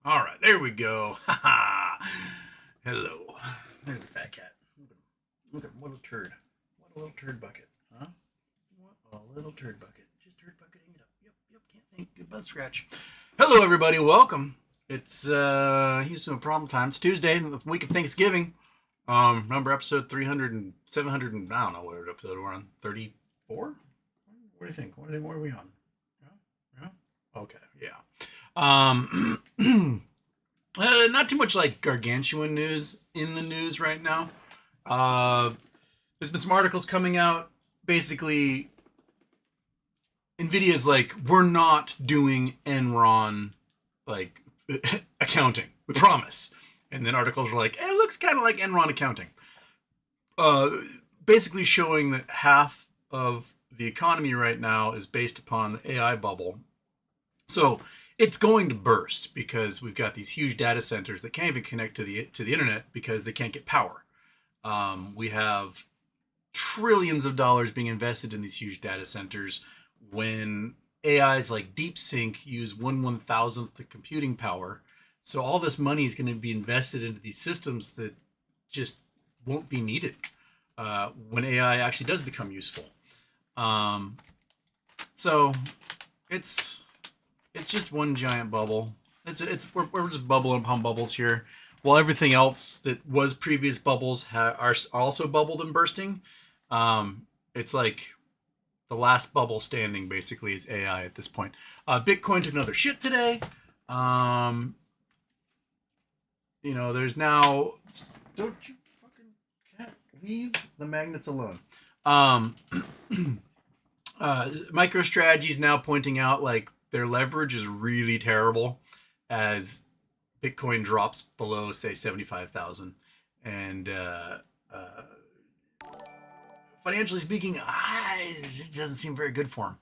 All right, there we go. Ha ha. Hello. There's the fat cat. Look at what a turd. What a little turd bucket, huh? What a little turd bucket. Just turd bucketing it up. Yep. Can't think. Good butt scratch. Hello, everybody. Welcome. It's Houston Problem Time. It's Tuesday, the week of Thanksgiving. Remember episode 300 and 700 and I don't know what episode we're on. 34. What do you think? What are we on? Yeah. Okay. Yeah. Not too much like gargantuan news in the news right now. There's been some articles coming out. Basically, Nvidia's like, we're not doing Enron like accounting. We promise. And then articles are like, it looks kind of like Enron accounting. Basically showing that half of the economy right now is based upon the AI bubble. So it's going to burst because we've got these huge data centers that can't even connect to the internet because they can't get power. We have trillions of dollars being invested in these huge data centers when AIs like DeepSync use 1/1000th the computing power. So all this money is going to be invested into these systems that just won't be needed when AI actually does become useful. So it's just one giant bubble. We're just bubbling upon bubbles here, while everything else that was previous bubbles are also bubbled and bursting. It's like the last bubble standing basically is AI at this point. Bitcoin took another shit today. There's now. Don't you fucking cat leave the magnets alone. MicroStrategy is now pointing out like their leverage is really terrible as Bitcoin drops below, say, 75,000, and financially speaking, it just doesn't seem very good for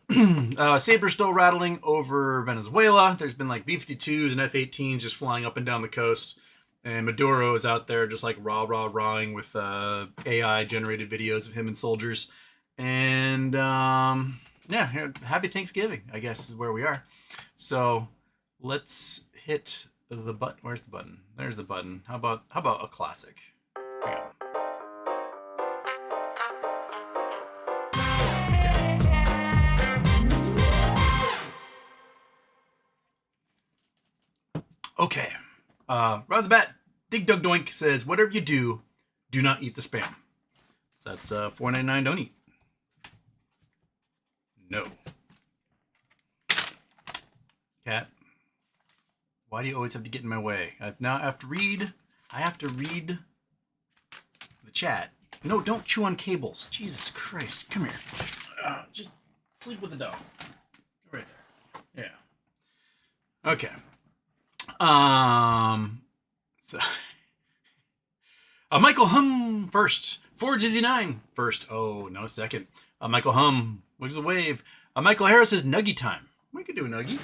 him. Sabres still rattling over Venezuela. There's been like B-52s and F-18s just flying up and down the coast. And Maduro is out there just like rawing with AI-generated videos of him and soldiers. And happy Thanksgiving, I guess, is where we are. So let's hit the button. Where's the button? There's the button. How about a classic? Here we go. Okay. Right off the bat, Dig Dug Doink says, whatever you do not eat the spam. So that's $4.99. Don't eat. No. Cat, why do you always have to get in my way? I have to read the chat. No, don't chew on cables. Jesus Christ. Come here. Just sleep with the dog. Right there. Yeah. Okay. So Michael Hum first. Forge Izzy 9 first. Oh, no, second. Michael Hum wigs a wave. Michael Harris says nuggy time. We could do a nuggy.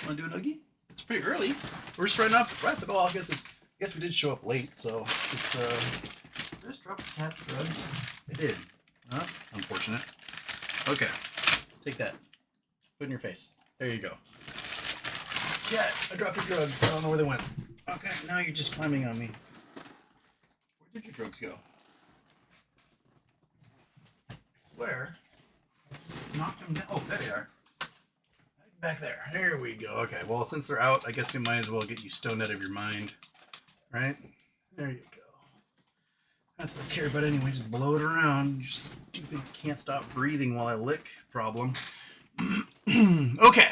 Want to do a nuggy? It's pretty early. We're just right at the ball. I guess we did show up late, so it's just drop the cat's drugs. They did. No, that's unfortunate. Okay, take that. Put it in your face. There you go. Cat, I dropped your drugs. I don't know where they went. Okay, now you're just climbing on me. Where did your drugs go? I swear. I just knocked them down. Oh, there they are. Back there. There we go. Okay, well, since they're out, I guess we might as well get you stoned out of your mind. Right? There you go. That's what I care about anyway. Just blow it around. You stupid can't stop breathing while I lick problem. Okay.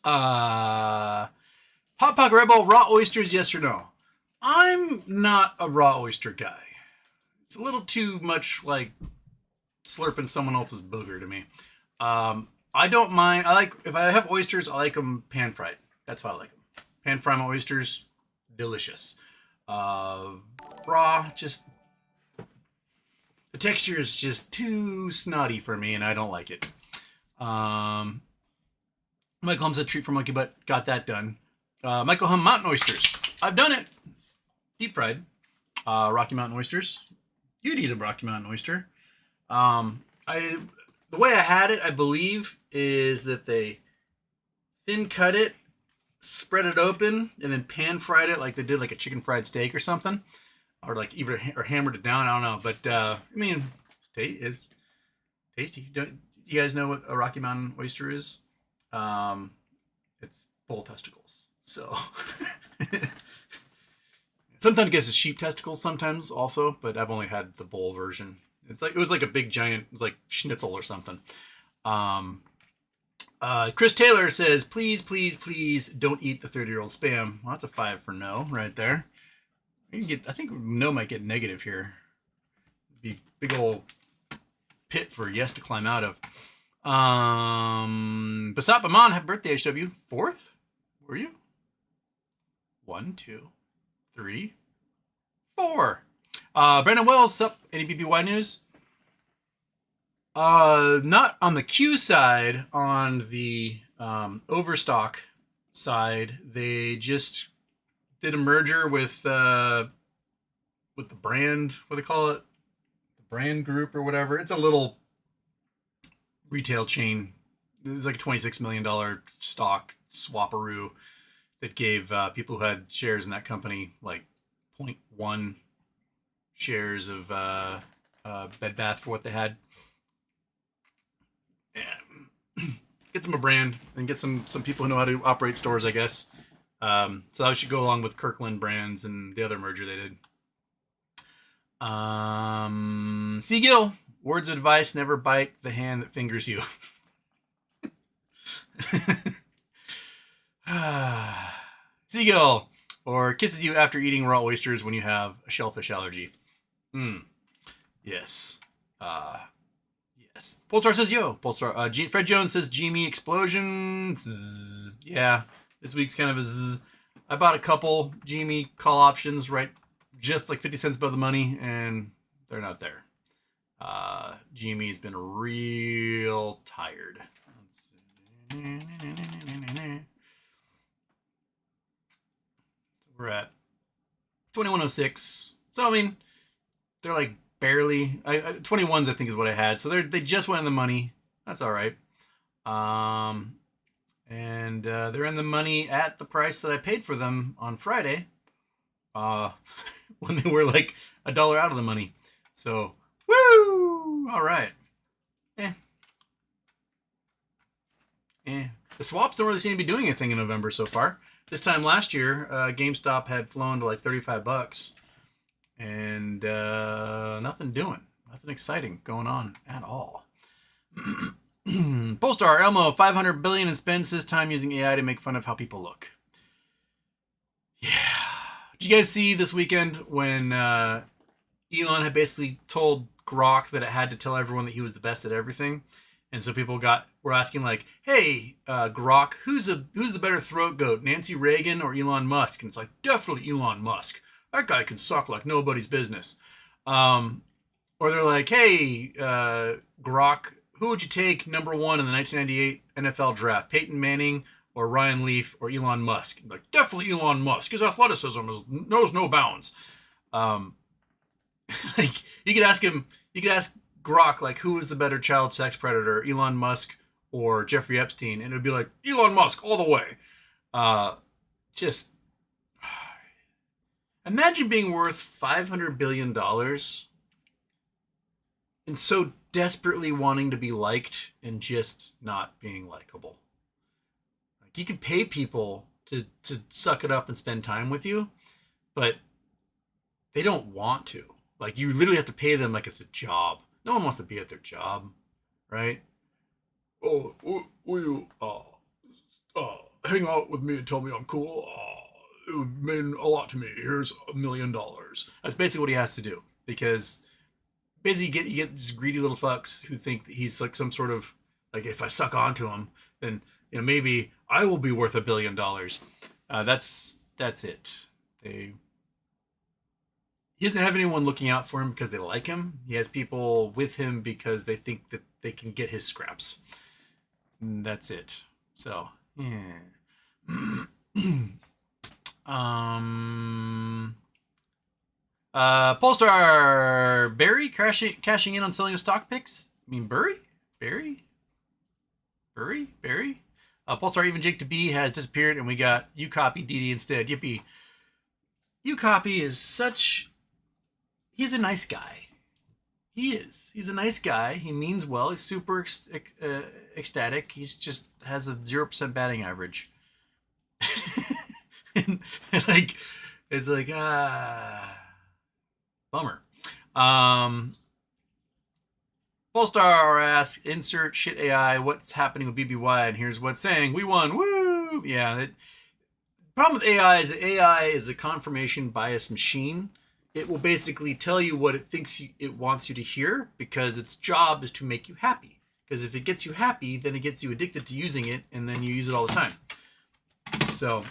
Hot Pocket Rebel, raw oysters, yes or no? I'm not a raw oyster guy. It's a little too much like slurping someone else's booger to me. I don't mind. If I have oysters, I like them pan fried. That's why I like them. Pan fried my oysters, delicious. Raw, just the texture is just too snotty for me, and I don't like it. Michael Hum said treat for monkey butt. Got that done. Michael Hum mountain oysters. I've done it. Deep fried. Rocky Mountain oysters. You'd eat a Rocky Mountain oyster. The way I had it, I believe, is that they thin cut it spread it open, and then pan fried it like they did like a chicken fried steak or something, or like even or hammered it down. I don't know, but I mean, it's tasty. You guys know what a Rocky Mountain oyster is? Um, it's bull testicles. So sometimes it gets sheep testicles sometimes also, but I've only had the bull version. It was like a big giant, it was like schnitzel or something. Um, Chris Taylor says, please, please, please don't eat the 30-year-old spam. Well, that's a 5 for no right there. I think no might get negative here. Be big old pit for yes to climb out of. Basat Baman, happy birthday, HW. 4th? Were you? 1, 2, 3, 4. Brandon Wells, up? Any BBY news? Not on the Q side, on the Overstock side. They just did a merger with the brand, what do they call it? The brand group or whatever. It's a little retail chain. It was like a $26 million stock swaparoo that gave people who had shares in that company like 0.1 shares of Bed Bath for what they had. Get them a brand and get some people who know how to operate stores, I guess. So that should go along with Kirkland Brands and the other merger they did. Seagill, words of advice: never bite the hand that fingers you. Seagull, or kisses you after eating raw oysters when you have a shellfish allergy. Yes. Yes. Polestar says, yo. Polestar. Fred Jones says, Genie explosion. Zzz. Yeah. This week's kind of a zzz. I bought a couple Genie call options, right? Just like 50 cents above the money, and they're not there. Gie's been real tired. We're at 2106. So, I mean, they're like barely 21s, I think is what I had. So they just went in the money. That's all right. And they're in the money at the price that I paid for them on Friday. When they were like $1 out of the money. So, woo! All right. The swaps don't really seem to be doing anything in November so far. This time last year, GameStop had flown to like $35, and nothing exciting going on at all. Polestar Elmo, 500 billion and spends his time using AI to make fun of how people look. Yeah. Did you guys see this weekend when Elon had basically told Grok that it had to tell everyone that he was the best at everything? And so people were asking like, "Hey, Grok, who's the better throat goat, Nancy Reagan or Elon Musk?" And it's like, definitely Elon Musk. That guy can suck like nobody's business. Or they're like, "Hey, Grok, who would you take number 1 in the 1998 NFL draft, Peyton Manning or Ryan Leaf or Elon Musk?" I'm like, definitely Elon Musk. His athleticism knows no bounds. Like you could ask Grok, like, who was the better child sex predator, Elon Musk or Jeffrey Epstein? And it would be like, Elon Musk all the way. Just imagine being worth $500 billion and so desperately wanting to be liked and just not being likable. Like, you could pay people to suck it up and spend time with you, but they don't want to. Like, you literally have to pay them like it's a job. No one wants to be at their job, right? Oh, will you hang out with me and tell me I'm cool? It would mean a lot to me. Here's $1 million. That's basically what he has to do, because basically you get these greedy little fucks who think that he's like some sort of, like, if I suck onto him, then maybe I will be worth $1 billion. That's it. He doesn't have anyone looking out for him because they like him. He has people with him because they think that they can get his scraps. And that's it. So, yeah. Polestar Barry cashing in on selling his stock picks. I mean, Barry. Polestar even Jake to B has disappeared, and we got you copy DD instead. Yippee! You copy is such. He's a nice guy. He is. He's a nice guy. He means well. He's super ecstatic. He's just has a 0% batting average. and like, it's like bummer. Polestar asks, insert shit AI, what's happening with BBY? And here's what's saying, we won, woo! Yeah, the problem with AI is that AI is a confirmation bias machine. It will basically tell you what it thinks it wants you to hear because its job is to make you happy. Because if it gets you happy, then it gets you addicted to using it, and then you use it all the time. So,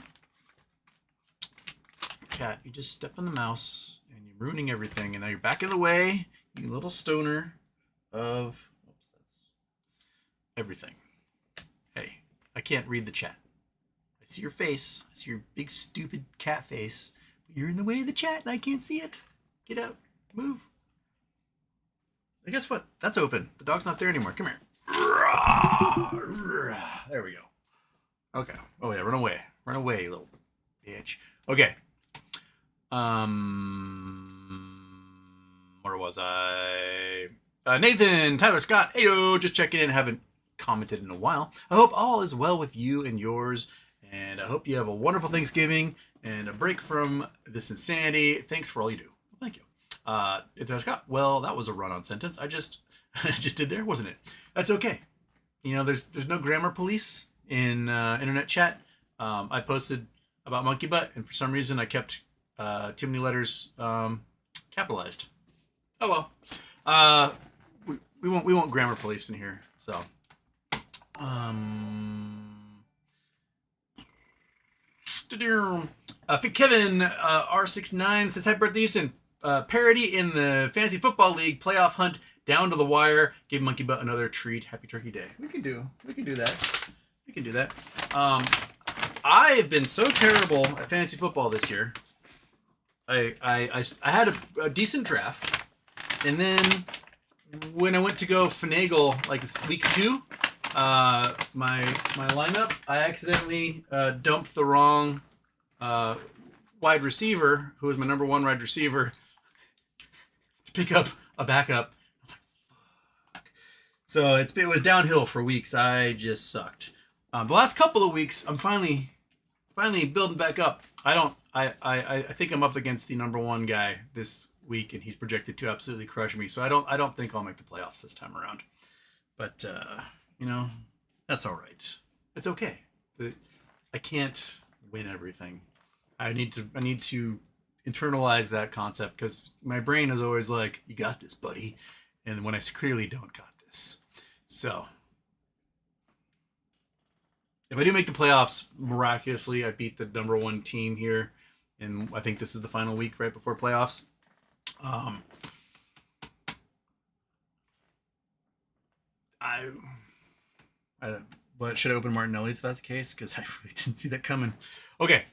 cat, you just step on the mouse, and you're ruining everything, and now you're back in the way, you little stoner of, oops, that's everything. Hey, I can't read the chat. I see your face. I see your big stupid cat face. But you're in the way of the chat and I can't see it. Get out. Move. And guess what? That's open. The dog's not there anymore. Come here. There we go. Okay. Oh yeah, run away. Run away, you little bitch. Okay. Where was I? Nathan, Tyler Scott, heyo, just checking in, haven't commented in a while. I hope all is well with you and yours, and I hope you have a wonderful Thanksgiving and a break from this insanity. Thanks for all you do. Well, thank you. Tyler Scott, well, that was a run-on sentence. I just did there, wasn't it? That's okay. You know, there's no grammar police in internet chat. I posted about monkey butt, and for some reason I kept too many letters capitalized. Oh well. We won't grammar police in here. So, Kevin R69 says, "Happy birthday, Houston! Parody in the fantasy football league playoff hunt down to the wire. Give Monkey Butt another treat. Happy Turkey Day." We can do that. We can do that. I have been so terrible at fantasy football this year. I had a decent draft, and then when I went to go finagle like week 2, my lineup, I accidentally dumped the wrong wide receiver, who was my number 1 wide receiver, to pick up a backup. I was like, fuck. So it was downhill for weeks. I just sucked. The last couple of weeks, I'm finally building back up. I think I'm up against the number 1 guy this week, and he's projected to absolutely crush me. So I don't think I'll make the playoffs this time around. But you know, that's all right. It's okay. I can't win everything. I need to internalize that concept, because my brain is always like, "You got this, buddy," and when I clearly don't got this. So if I do make the playoffs, miraculously, I beat the number 1 team here, and I think this is the final week right before playoffs. But should I open Martinelli's if that's the case? Because I really didn't see that coming. Okay.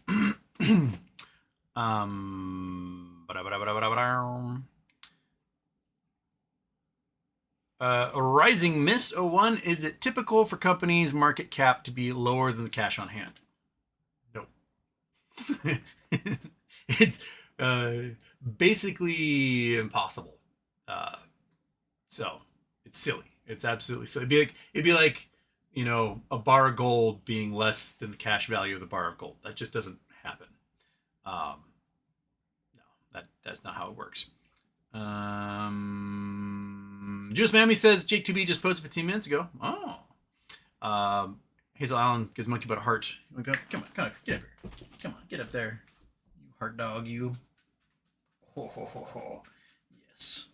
Rising Mist 01, is it typical for companies' market cap to be lower than the cash on hand? No. It's basically impossible. So it's silly. It's absolutely silly. It'd be like, you know, a bar of gold being less than the cash value of the bar of gold. That just doesn't happen. No, that's not how it works. Juice Mammy says Jake2B just posted 15 minutes ago. Oh. Hazel Allen gives Monkey Butt a heart. Come on, get up here. Come on, get up there. You heart dog, you. Ho, ho, ho, ho. Yes.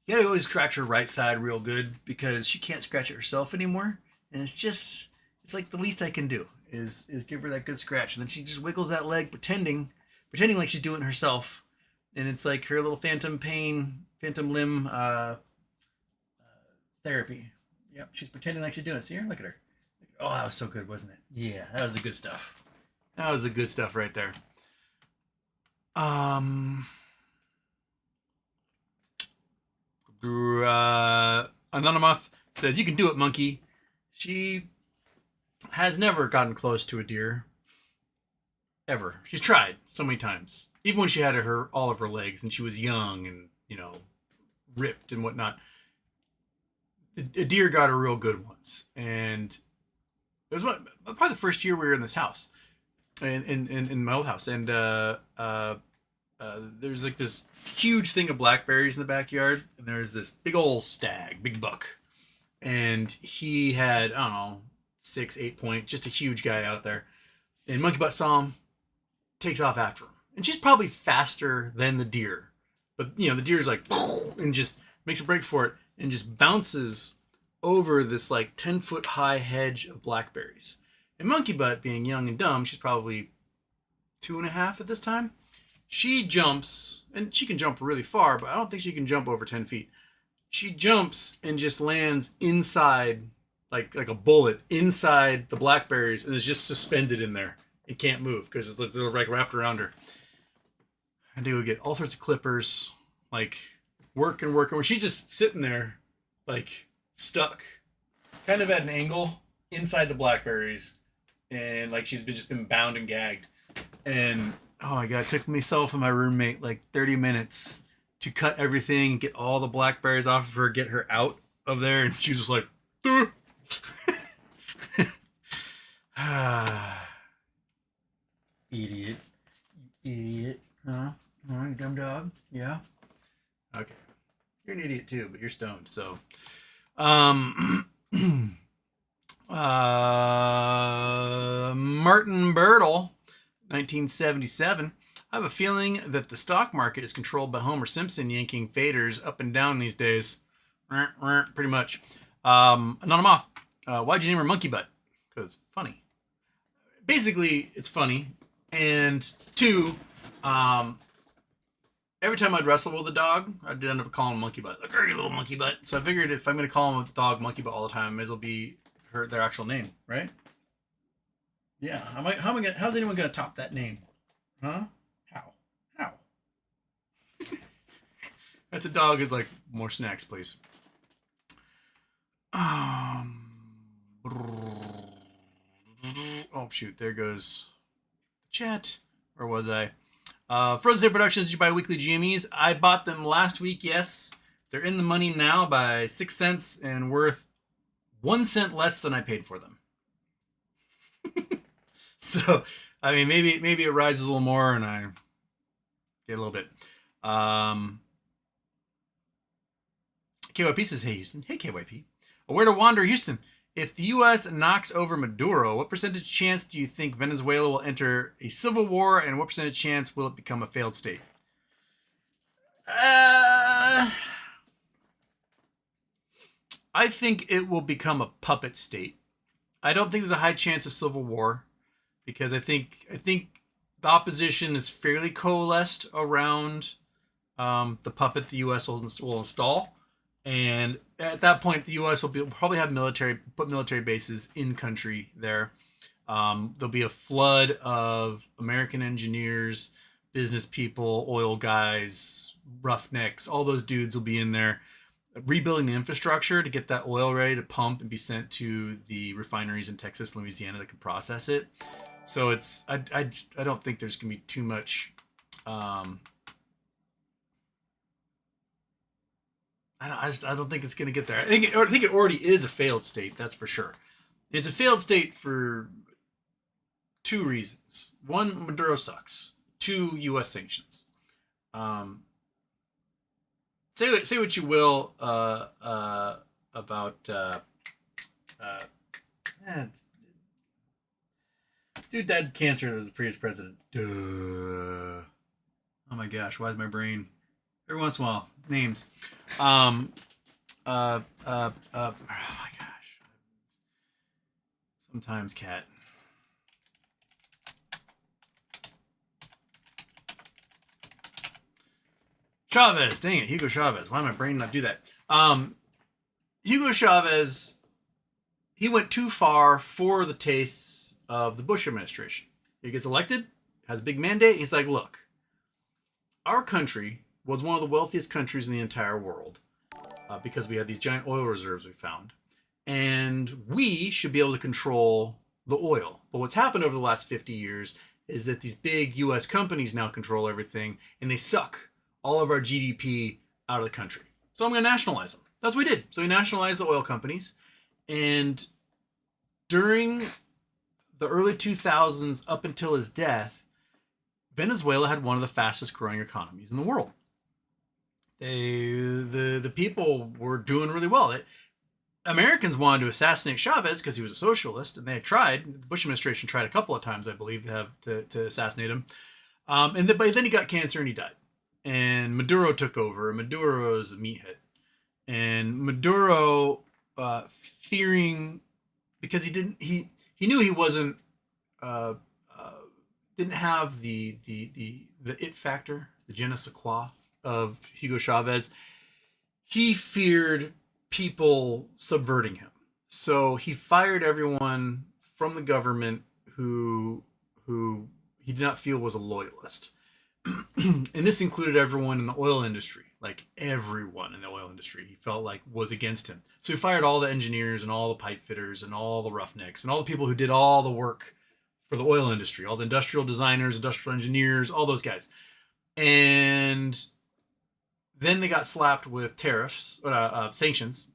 You gotta always scratch her right side real good, because she can't scratch it herself anymore. And it's like the least I can do is give her that good scratch. And then she just wiggles that leg, pretending like she's doing it herself. And it's like her little phantom limb therapy. Yep, she's pretending like she's doing it. See her? Look at her. Oh, that was so good, wasn't it? Yeah, that was the good stuff. That was the good stuff right there. Anonymous says, "You can do it, monkey." She has never gotten close to a deer. Ever. She's tried so many times. Even when she had all of her legs and she was young and, ripped and whatnot. A deer got her real good once. And it was probably the first year we were in this house. In my old house. And there's like this huge thing of blackberries in the backyard. And there's this big old stag, big buck. And he had, I don't know, 6, 8 point, just a huge guy out there. And Monkey Butt saw him, takes off after him. And she's probably faster than the deer. But, the deer's like, and just makes a break for it and just bounces over this like 10-foot high hedge of blackberries. And Monkey Butt, being young and dumb, she's probably 2.5 at this time. She jumps, and she can jump really far, but I don't think she can jump over 10 feet. She jumps and just lands inside, like a bullet, inside the blackberries, and is just suspended in there and can't move because it's like wrapped around her. And they would get all sorts of clippers, like working. Where she's just sitting there, like stuck, kind of at an angle inside the blackberries, and like she's just been bound and gagged. And oh my god, it took myself and my roommate like 30 minutes to cut everything, get all the blackberries off of her, get her out of there, and she was just like, idiot, huh? You dumb dog? Yeah. Okay. You're an idiot too, but you're stoned. So, Martin Birtle, 1977. I have a feeling that the stock market is controlled by Homer Simpson yanking faders up and down these days. Pretty much. Anonymous. Why'd you name her Monkey Butt? Because funny. Basically, it's funny. And 2, every time I'd wrestle with a dog, I'd end up calling him Monkey Butt. Like, you little monkey butt. So I figured if I'm going to call him a dog Monkey Butt all the time, it may as well be their actual name, right? Yeah. How's anyone going to top that name? Huh? How? That's a dog is like, more snacks, please. Oh, shoot. There goes the chat. Where was I? Frozen State Productions, did you buy weekly GMEs? I bought them last week, yes. They're in the money now by 6 cents and worth 1 cent less than I paid for them. So, I mean, maybe it rises a little more and I get a little bit. KYP says, hey, Houston. Hey, KYP. Where to wander, Houston? If the U.S. knocks over Maduro, what percentage chance do you think Venezuela will enter a civil war, and what percentage chance will it become a failed state? I think it will become a puppet state. I don't think there's a high chance of civil war because I think the opposition is fairly coalesced around the puppet the U.S. will install. And at that point, the U.S. will probably have put military bases in country there. There'll be a flood of American engineers, business people, oil guys, roughnecks. All those dudes will be in there rebuilding the infrastructure to get that oil ready to pump and be sent to the refineries in Texas, Louisiana that can process it. So I don't think there's gonna be too much. I don't think it's going to get there. I think it already is a failed state. That's for sure. It's a failed state for 2 reasons. 1, Maduro sucks. 2, U.S. sanctions. Say what you will about dude died of cancer as the previous president. Duh. Oh my gosh, why is my brain every once in a while names? Oh my gosh. Sometimes cat. Chavez, dang it, Hugo Chavez. Why did my brain not do that? Hugo Chavez, he went too far for the tastes of the Bush administration. He gets elected, has a big mandate. He's like, look, our country was one of the wealthiest countries in the entire world because we had these giant oil reserves we found. And we should be able to control the oil. But what's happened over the last 50 years is that these big US companies now control everything, and they suck all of our GDP out of the country. So I'm going to nationalize them. That's what we did. So we nationalized the oil companies. And during the early 2000s, up until his death, Venezuela had one of the fastest growing economies in the world. The people were doing really well. Americans wanted to assassinate Chavez because he was a socialist, and they had tried. The Bush administration tried a couple of times, I believe, to assassinate him. But then he got cancer and he died. And Maduro took over. Maduro is a meathead. And Maduro, fearing, because he knew he wasn't, didn't have the it factor, the je ne sais quoi of Hugo Chavez. He feared people subverting him. So he fired everyone from the government who he did not feel was a loyalist. And this included everyone in the oil industry. Like everyone in the oil industry he felt like was against him. So he fired all the engineers and all the pipe fitters and all the roughnecks and all the people who did all the work for the oil industry, all the industrial designers, industrial engineers, all those guys. And then they got slapped with tariffs, sanctions,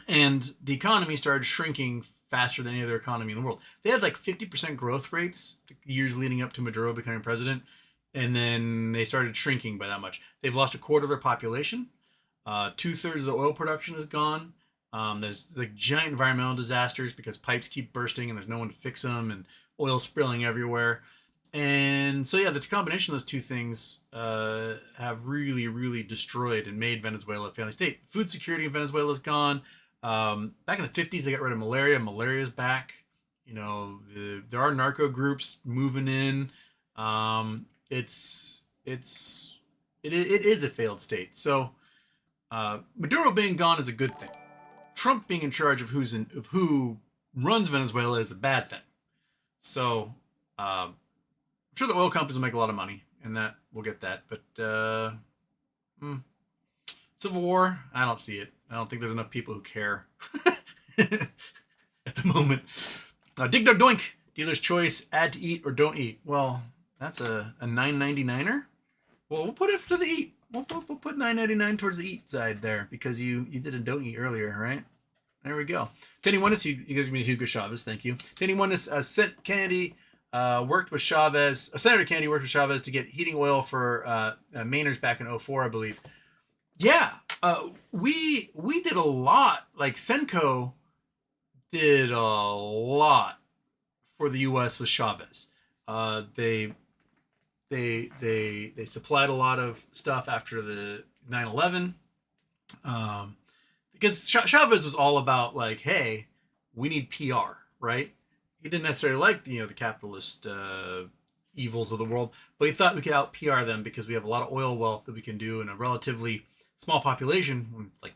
and the economy started shrinking faster than any other economy in the world. They had like 50% growth rates the years leading up to Maduro becoming president, and then they started shrinking by that much. They've lost a quarter of their population. 2/3 of the oil production is gone. There's like giant environmental disasters because pipes keep bursting and there's no one to fix them, and oil spilling everywhere. And so, yeah, the combination of those two things have really, really destroyed and made Venezuela a failing state. Food security in Venezuela is gone. Back in the 50s, they got rid of malaria. Malaria is back. You know, there are narco groups moving in. It is a failed state. So Maduro being gone is a good thing. Trump being in charge of who runs Venezuela is a bad thing. So I'm sure the oil companies will make a lot of money, and that we'll get that. But Civil War, I don't see it. I don't think there's enough people who care at the moment. Dig Dug Doink, dealer's choice, add to eat or don't eat. Well, that's a $9.99er. Well, we'll put it to the eat. We'll put $9.99 towards the eat side there because you did a don't eat earlier, right? There we go. To anyone else, you guys me Hugo Chavez, thank you. To anyone else, Senator Kennedy worked with Chavez to get heating oil for Mainers back in 2004, I believe. Yeah, we did a lot. Like Senco did a lot for the U.S. with Chavez. They supplied a lot of stuff after the 9/11. Because Chavez was all about like, hey, we need PR, right? He didn't necessarily like the capitalist evils of the world, but he thought we could out PR them because we have a lot of oil wealth that we can do in a relatively small population. It's like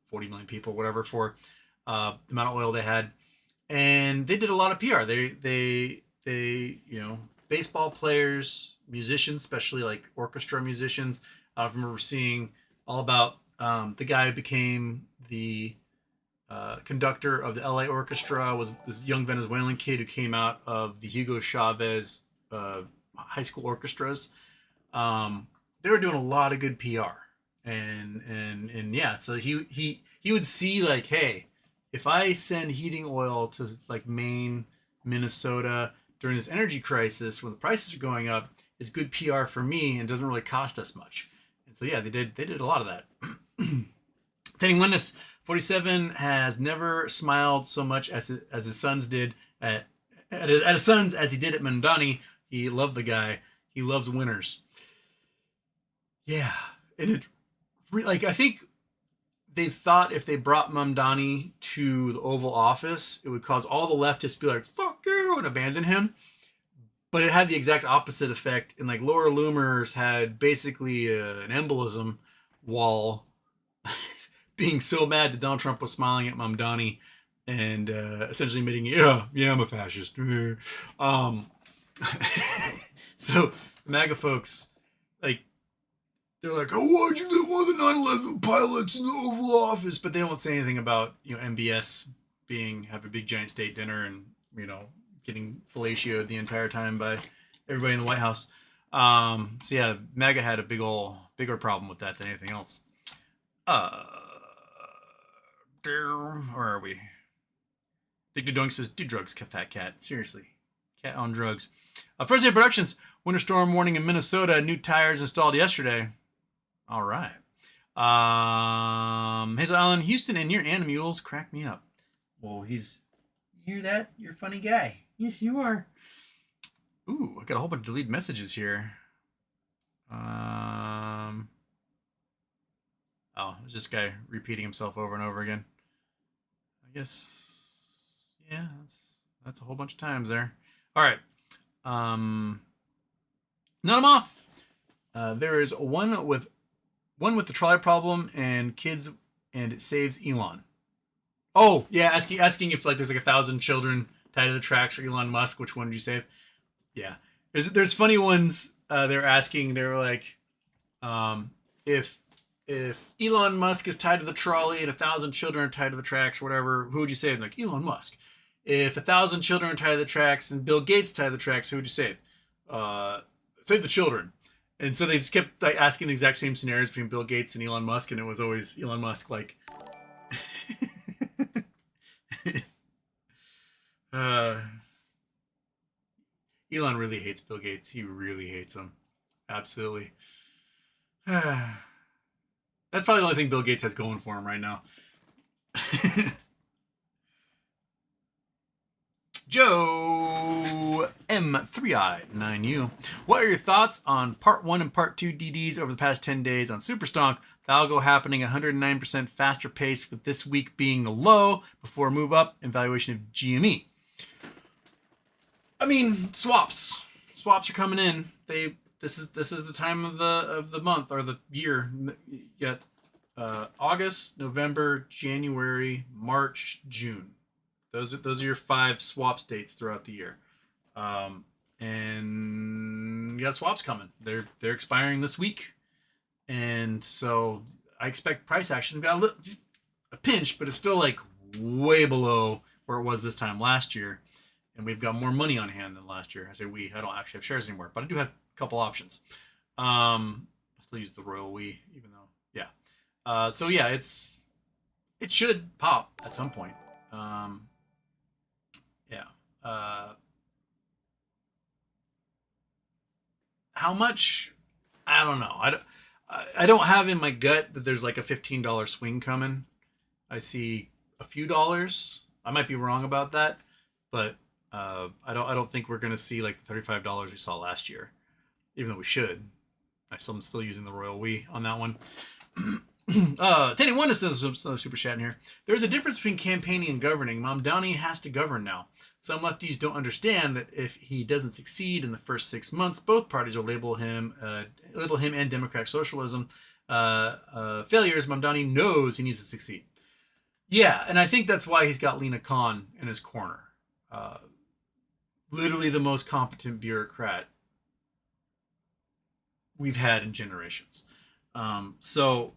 40 million people, whatever, for the amount of oil they had, and they did a lot of PR. They baseball players, musicians, especially like orchestra musicians. I remember seeing all about the guy who became the conductor of the LA Orchestra was this young Venezuelan kid who came out of the Hugo Chavez high school orchestras. They were doing a lot of good PR, and yeah, so he would see like, hey, if I send heating oil to like Maine, Minnesota during this energy crisis when the prices are going up, it's good PR for me and doesn't really cost us much. And so yeah, they did a lot of that. Tending Witness 47 has never smiled so much as his sons did at his sons as he did at Mamdani. He loved the guy. He loves winners. Yeah, and I think they thought if they brought Mamdani to the Oval Office, it would cause all the leftists to be like, fuck you, and abandon him. But it had the exact opposite effect. And like Laura Loomer's had basically an embolism while being so mad that Donald Trump was smiling at Mamdani and essentially admitting, yeah, I'm a fascist. So the MAGA folks, like, they're like, oh, why'd you let one of the 9/11 pilots in the Oval Office? But they won't say anything about, MBS have a big giant state dinner and getting fellatiated the entire time by everybody in the White House. So yeah, MAGA had a bigger problem with that than anything else. Where are we? Dick Doink says, do drugs, fat cat. Seriously. Cat on drugs. First Day Productions. Winter storm warning in Minnesota. New tires installed yesterday. All right. Hazel Allen, Houston and your animules crack me up. Well, you hear that? You're a funny guy. Yes, you are. Ooh, I got a whole bunch of deleted messages here. Oh, it's this guy repeating himself over and over again. I guess, yeah, that's a whole bunch of times there. All right. None them off. There is one with the trolley problem and kids, and it saves Elon. Oh yeah, asking if like there's like 1,000 children tied to the tracks or Elon Musk. Which one did you save? Yeah, there's funny ones. They're asking. They're like, if Elon Musk is tied to the trolley and 1,000 children are tied to the tracks or whatever, who would you save? Like Elon Musk. If 1,000 children are tied to the tracks and Bill Gates tied to the tracks, who would you save? Save the children. And so they just kept like asking the exact same scenarios between Bill Gates and Elon Musk, and it was always Elon Musk like. Elon really hates Bill Gates. He really hates him. Absolutely. That's probably the only thing Bill Gates has going for him right now. Joe M3I9U. What are your thoughts on part 1 and part 2 DDs over the past 10 days on Superstonk? The algo happening 109% faster pace, with this week being the low before move up and valuation of GME. I mean, swaps are coming in. This is the time of the month or the year. You got August, November, January, March, June. Those are your 5 swaps dates throughout the year, and you got swaps coming. They're expiring this week, and so I expect price action. Got just a pinch, but it's still like way below where it was this time last year, and we've got more money on hand than last year. I say we. I don't actually have shares anymore, but I do have a couple options. I still use the Royal We, even though so yeah, it should pop at some point. How much? I don't know. I don't have in my gut that there's like a $15 swing coming. I see a few dollars. I might be wrong about that, but I don't think we're gonna see like the $35 we saw last year, even though we should. I'm still using the Royal We on that one. Teddy One is another super chat in here. There's a difference between campaigning and governing. Mamdani has to govern now. Some lefties don't understand that if he doesn't succeed in the first 6 months, both parties will label him and democratic socialism failures. Mamdani knows he needs to succeed. Yeah, and I think that's why he's got Lena Khan in his corner. Literally the most competent bureaucrat we've had in generations. So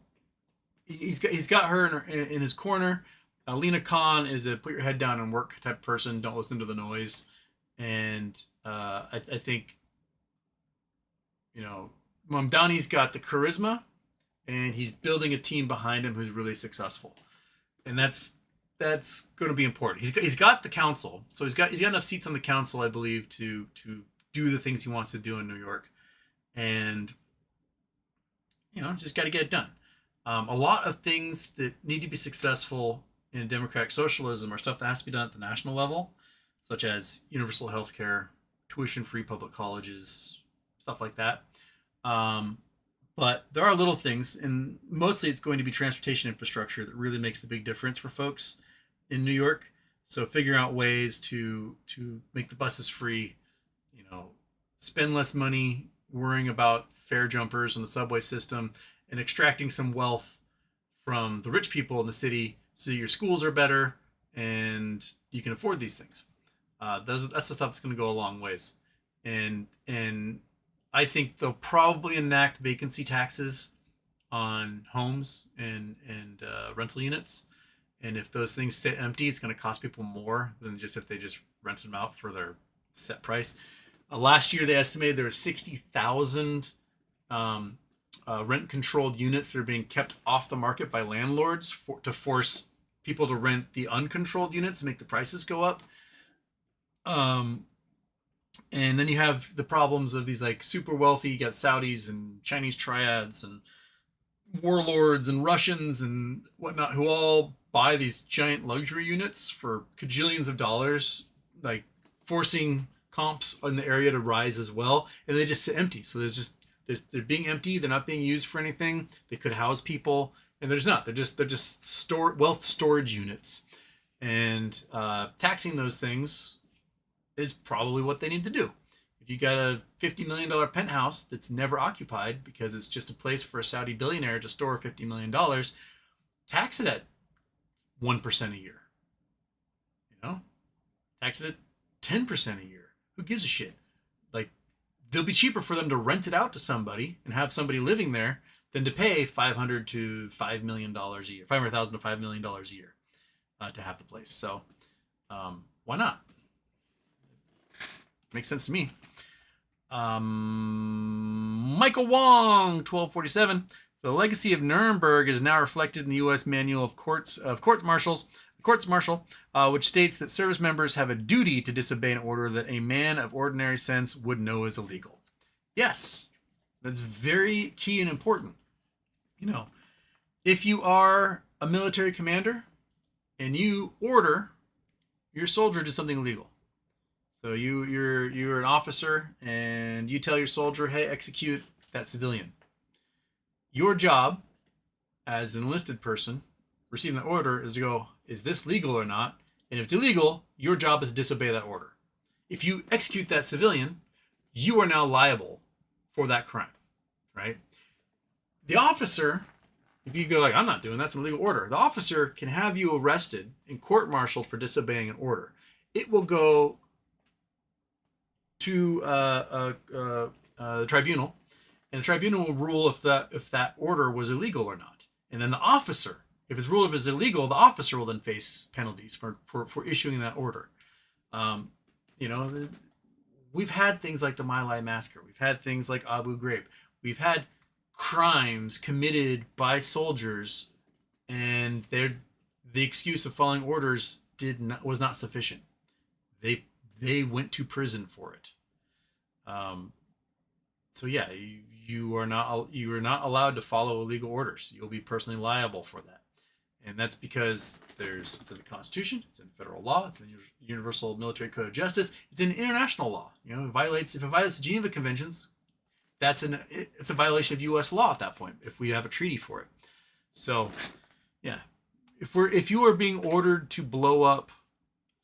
he's got her in his corner. Lena Khan is a put your head down and work type of person. Don't listen to the noise. And I think, Mamdani's got the charisma, and he's building a team behind him who's really successful. And that's going to be important. He's got the council, so he's got enough seats on the council, I believe, to do the things he wants to do in New York, and just got to get it done. A lot of things that need to be successful in democratic socialism are stuff that has to be done at the national level, such as universal health care, tuition-free public colleges, stuff like that. But there are little things, and mostly it's going to be transportation infrastructure that really makes the big difference for folks in New York. So figuring out ways to make the buses free, spend less money worrying about fare jumpers in the subway system, and extracting some wealth from the rich people in the city so your schools are better and you can afford these things. That's the stuff that's going to go a long ways. And I think they'll probably enact vacancy taxes on homes and rental units. And if those things sit empty, it's going to cost people more than just if they just rented them out for their set price. Last year, they estimated there were 60,000 rent-controlled units that are being kept off the market by landlords to force people to rent the uncontrolled units and make the prices go up. And then you have the problems of these like super wealthy, you got Saudis and Chinese triads and warlords and Russians and whatnot who all buy these giant luxury units for cajillions of dollars, like forcing comps in the area to rise as well, and they just sit empty. So they're being empty. They're not being used for anything. They could house people, and there's not. They're just wealth storage units, and taxing those things is probably what they need to do. If you got a $50 million penthouse that's never occupied because it's just a place for a Saudi billionaire to store $50 million, tax it at 1% a year. You know, tax it at 10% a year. Who gives a shit? Like, it'll be cheaper for them to rent it out to somebody and have somebody living there than to pay $500,000 to $5 million a year, $500,000 to $5 million a year to have the place. So, why not? Makes sense to me. Michael Wong, 1247. The legacy of Nuremberg is now reflected in the U.S. Manual of Courts Martial, which states that service members have a duty to disobey an order that a man of ordinary sense would know is illegal. Yes, that's very key and important. You know, if you are a military commander and you order your soldier to do something illegal, so you're an officer and you tell your soldier, hey, execute that civilian. Your job as an enlisted person receiving that order is to go, is this legal or not? And if it's illegal, your job is to disobey that order. If you execute that civilian, you are now liable for that crime, right? The officer, if you go like, I'm not doing that's an illegal order, the officer can have you arrested and court-martialed for disobeying an order. It will go to the tribunal, and the tribunal will rule if that order was illegal or not. And then the officer, if it's ruled as illegal, the officer will then face penalties for issuing that order. You know, we've had things like the My Lai massacre. We've had things like Abu Ghraib. We've had crimes committed by soldiers, and the excuse of following orders was not sufficient. They went to prison for it. So yeah, you are not allowed to follow illegal orders. You'll be personally liable for that, and that's because it's in the Constitution, it's in federal law, it's in the Universal Military Code of Justice, it's in international law. You know, if it violates the Geneva Conventions, it's a violation of U.S. law at that point if we have a treaty for it. So, yeah, if you are being ordered to blow up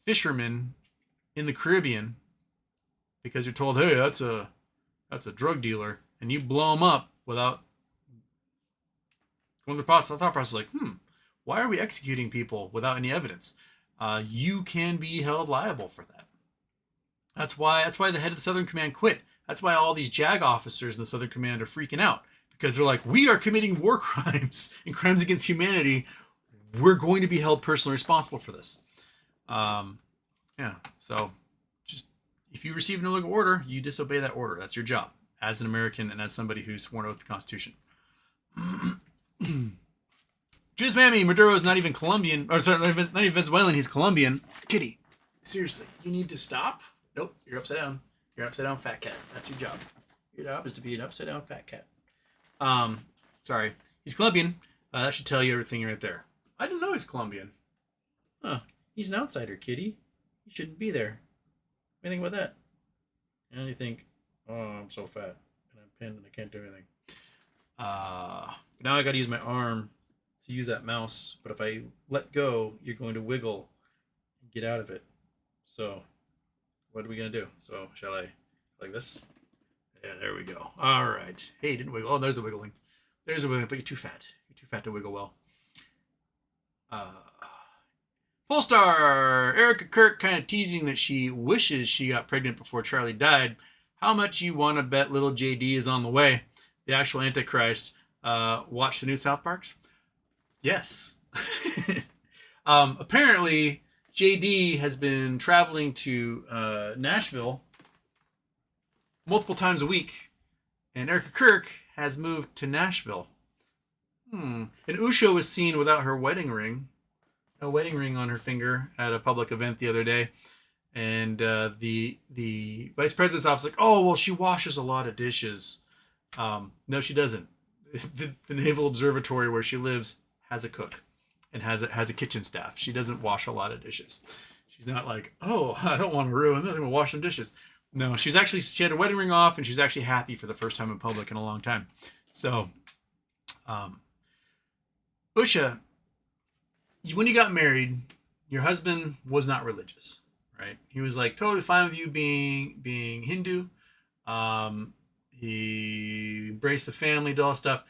fishermen in the Caribbean because you're told, hey, that's a drug dealer, and you blow them up without going through the thought process, like, why are we executing people without any evidence? You can be held liable for that. That's why the head of the Southern Command quit. That's why all these JAG officers in the Southern Command are freaking out, because they're like, we are committing war crimes and crimes against humanity. We're going to be held personally responsible for this. Yeah. So just, if you receive an illegal order, you disobey that order. That's your job as an American and as somebody who's sworn oath to the Constitution. Juice Mammy, Maduro is not even Colombian, or sorry, not even Venezuelan. He's Colombian. Kitty, seriously, you need to stop. Nope, you're upside down. You're an upside down fat cat. That's your job. Your job is to be an upside down fat cat. Sorry, he's Colombian. That should tell you everything right there. I didn't know he's Colombian. Huh? He's an outsider, Kitty. He shouldn't be there. What do you think about that? And you think, oh, I'm so fat and I'm pinned and I can't do anything. But now I got to use my arm to use that mouse. But if I let go, you're going to wiggle and get out of it. So what are we going to do? So shall I, like this? Yeah, there we go. All right. Hey, didn't wiggle. Oh, there's the wiggling. There's the wiggling, but you're too fat. You're too fat to wiggle well. Polestar, Erica Kirk kind of teasing that she wishes she got pregnant before Charlie died. How much you want to bet little JD is on the way? The actual Antichrist. Watch the new South Parks? Yes. Apparently, JD has been traveling to Nashville multiple times a week, and Erica Kirk has moved to Nashville. And Usha was seen without her wedding ring, a wedding ring on her finger at a public event the other day. And the vice president's office like, oh well, she washes a lot of dishes. No, she doesn't. The Naval Observatory where she lives has a cook and has a kitchen staff. She doesn't wash a lot of dishes. She's not like, oh, I don't want to ruin nothing but wash some dishes. No, she had her wedding ring off, and she's actually happy for the first time in public in a long time. So, Usha, when you got married, your husband was not religious, right? He was like totally fine with you being Hindu. He embraced the family, did all stuff.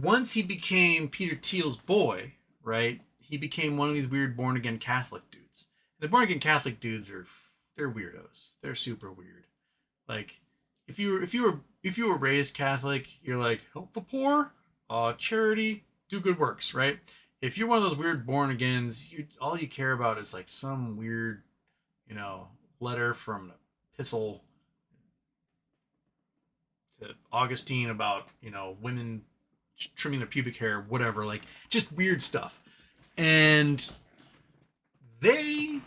Once he became Peter Thiel's boy, right? He became one of these weird born again Catholic dudes. And the born again Catholic dudes they're weirdos. They're super weird. Like if you were raised Catholic, you're like help the poor, charity, do good works, right? If you're one of those weird born agains, all you care about is like some weird, letter from an epistle to Augustine about, women trimming their pubic hair, whatever, like just weird stuff. And they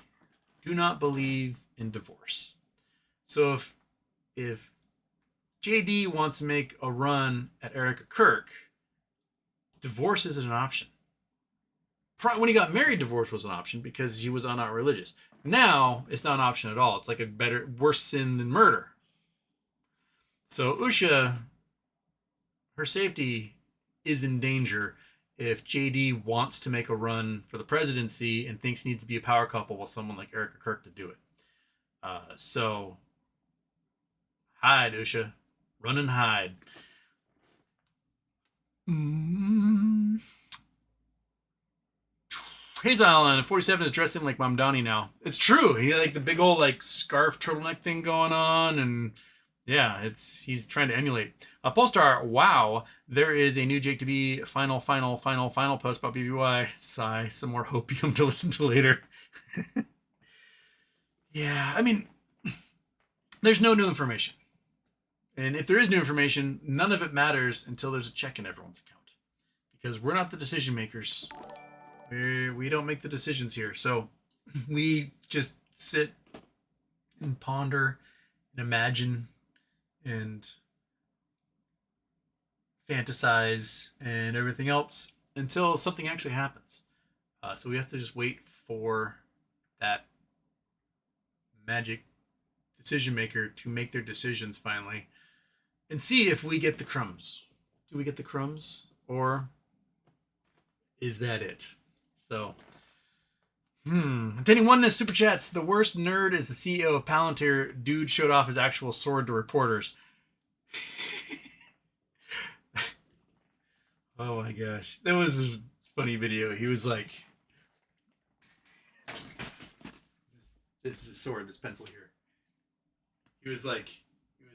do not believe in divorce. So if JD wants to make a run at Erica Kirk, divorce isn't an option. When he got married, divorce was an option because he was not religious. Now it's not an option at all. It's like worse sin than murder. So Usha, her safety is in danger if JD wants to make a run for the presidency and thinks he needs to be a power couple with someone like Erica Kirk to do it. So hide, Usha. Run and hide. Hazel Allen at 47 is dressing like Mamdani now. It's true. He had like the big old like scarf turtleneck thing going on, and yeah, he's trying to emulate. Polestar, wow, there is a new Jake to be final post about BBY. Sigh, some more hopium to listen to later. Yeah, I mean, there's no new information. And if there is new information, none of it matters until there's a check in everyone's account. Because we're not the decision makers. We don't make the decisions here. So we just sit and ponder and imagine and fantasize and everything else until something actually happens. So we have to just wait for that magic decision maker to make their decisions finally and see if we get the crumbs. Do we get the crumbs, or is that it? So, Attending oneness super chats. The worst nerd is the CEO of Palantir. Dude showed off his actual sword to reporters. Oh my gosh, that was a funny video. He was like, "This is a sword. This pencil here." He was like, "You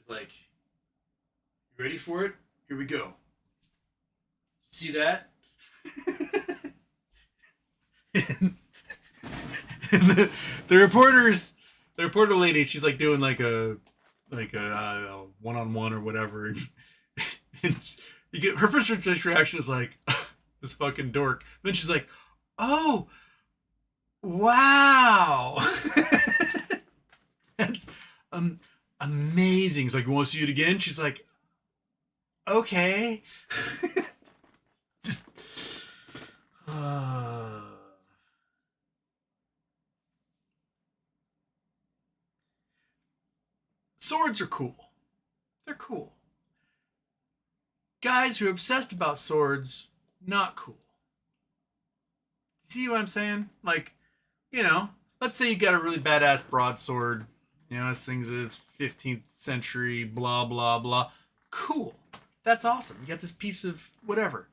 ready for it? Here we go. See that?" and the reporter lady, she's like doing like a one-on-one or whatever, and you get her first reaction is like, this fucking dork. Then she's like, oh wow. That's amazing. It's like, you want to see it again? She's like, okay. Just swords are cool. They're cool. Guys who are obsessed about swords, not cool. See what I'm saying? Like, let's say you got a really badass broadsword. This thing's a 15th century, blah, blah, blah. Cool. That's awesome. You got this piece of whatever.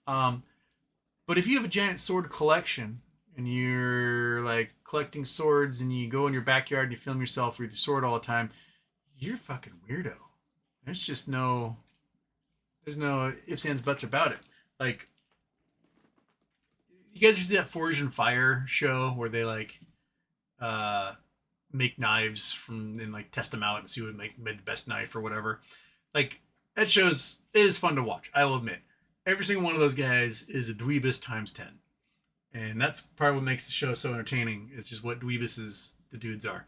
But if you have a giant sword collection and you're like collecting swords and you go in your backyard and you film yourself with your sword all the time, you're a fucking weirdo. There's no ifs, ands, buts about it. Like, You guys ever see that Forge and Fire show where they like uh make knives from and like test them out and see who made the best knife or whatever? Like that shows it is fun to watch. I will admit, every single one of those guys is a dweebus times 10, and that's probably what makes the show so entertaining. Is just what dweebuses the dudes are.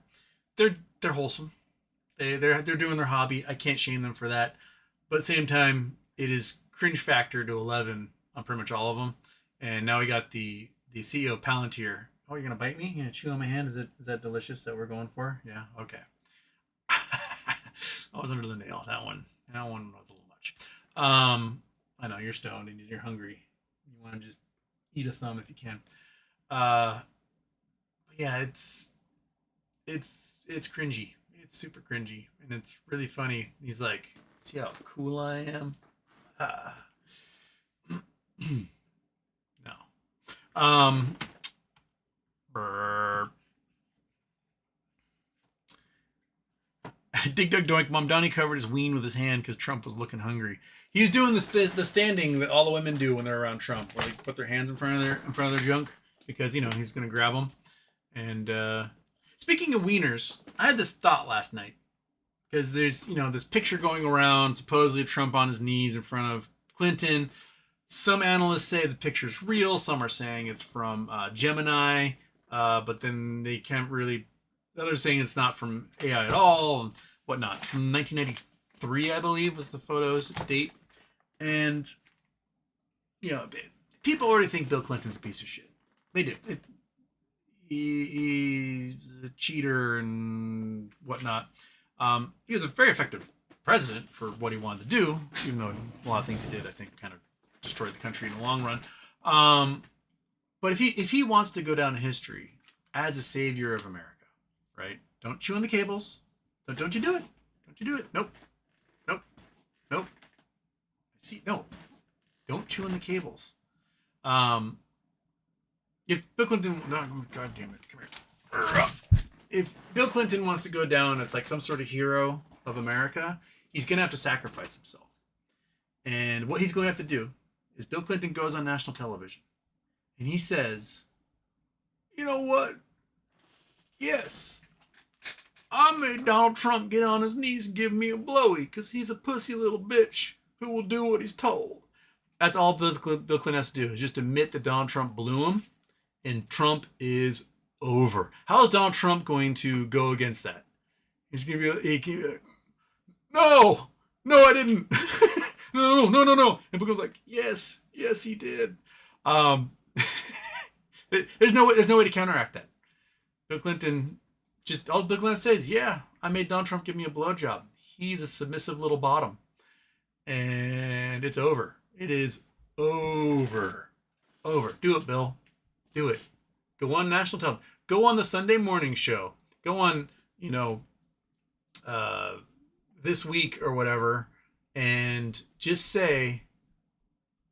They're wholesome. They're doing their hobby. I can't shame them for that. But at the same time, it is cringe factor to 11 on pretty much all of them. And now we got the CEO of Palantir. Oh, you're gonna bite me? You gonna chew on my hand? Is that delicious that we're going for? Yeah. Okay. I was under the nail. That one was a little much. I know you're stoned and you're hungry. You want to just eat a thumb if you can. Yeah, it's cringy. It's super cringy, and it's really funny. He's like, "See how cool I am." Uh, no. Um. Brr. Dig Dug Doink. Mom Donnie covered his ween with his hand because Trump was looking hungry. He was doing the standing that all the women do when they're around Trump, where they put their hands in front of their junk because he's gonna grab them. And speaking of wieners, I had this thought last night because there's this picture going around, supposedly Trump on his knees in front of Clinton. Some analysts say the picture's real. Some are saying it's from Gemini, but then they can't really. Others saying it's not from AI at all and whatnot. From 1993, I believe, was the photo's date. And people already think Bill Clinton's a piece of shit. They do. He's a cheater and whatnot. He was a very effective president for what he wanted to do, even though a lot of things he did, I think, kind of destroyed the country in the long run. But if he wants to go down in history as a savior of America, right? Don't chew on the cables. Don't you do it. Don't you do it. Nope. Nope. Nope. See, no. Don't chew on the cables. If Bill Clinton, no, God damn it, come here. If Bill Clinton wants to go down as like some sort of hero of America, he's gonna have to sacrifice himself. And what he's going to have to do is Bill Clinton goes on national television and he says, "You know what? Yes, I made Donald Trump get on his knees and give me a blowy because he's a pussy little bitch who will do what he's told." That's all Bill Clinton has to do is just admit that Donald Trump blew him, and Trump is over. How is Donald Trump going to go against that? He's going to be like, no, I didn't. No. And Bill Clinton's like, yes, he did. There's no way to counteract that. Bill Clinton, all Bill Clinton says, yeah, I made Donald Trump give me a blowjob. He's a submissive little bottom. And it's over. It is over. Do it, Bill. Do it. Go on national television. Go on the Sunday morning show. Go on, This Week or whatever, and just say,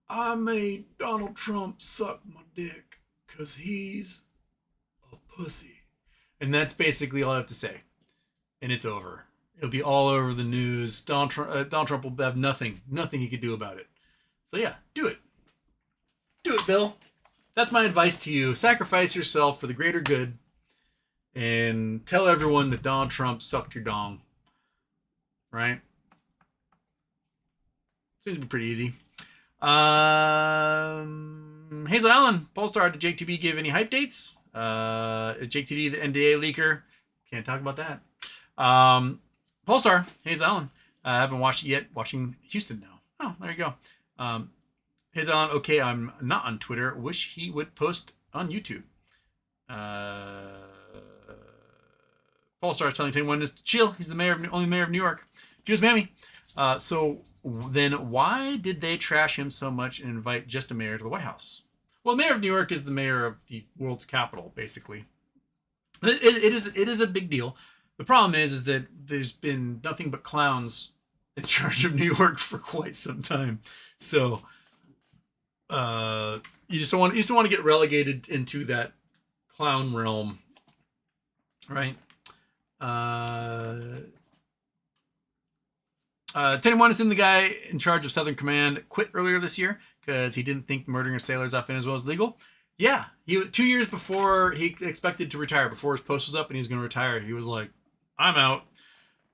I made Donald Trump suck my dick because he's a pussy. And that's basically all I have to say. And it's over. It'll be all over the news. Donald Trump will have nothing he could do about it. So yeah, do it. Do it, Bill. That's my advice to you. Sacrifice yourself for the greater good and tell everyone that Donald Trump sucked your dong. Right? Seems to be pretty easy. Hazel Allen, Polestar, did Jake TB give any hype dates? Is Jake TB the NDA leaker? Can't talk about that. Polestar, Hazel Allen. I haven't watched it yet. Watching Houston now. Oh, there you go. Hazel Allen, okay, I'm not on Twitter. Wish he would post on YouTube. Polestar is telling anyone to chill. He's the only mayor of New York. Juice Mammy. So then why did they trash him so much and invite just a mayor to the White House? Well, the mayor of New York is the mayor of the world's capital, basically. It is a big deal. The problem is that there's been nothing but clowns in charge of New York for quite some time. So you just don't want to get relegated into that clown realm, right? Tennywan is in the guy in charge of Southern Command quit earlier this year because he didn't think murdering sailors off Venezuela was legal. Yeah, he 2 years before he expected to retire, before his post was up and he was going to retire, he was like, "I'm out.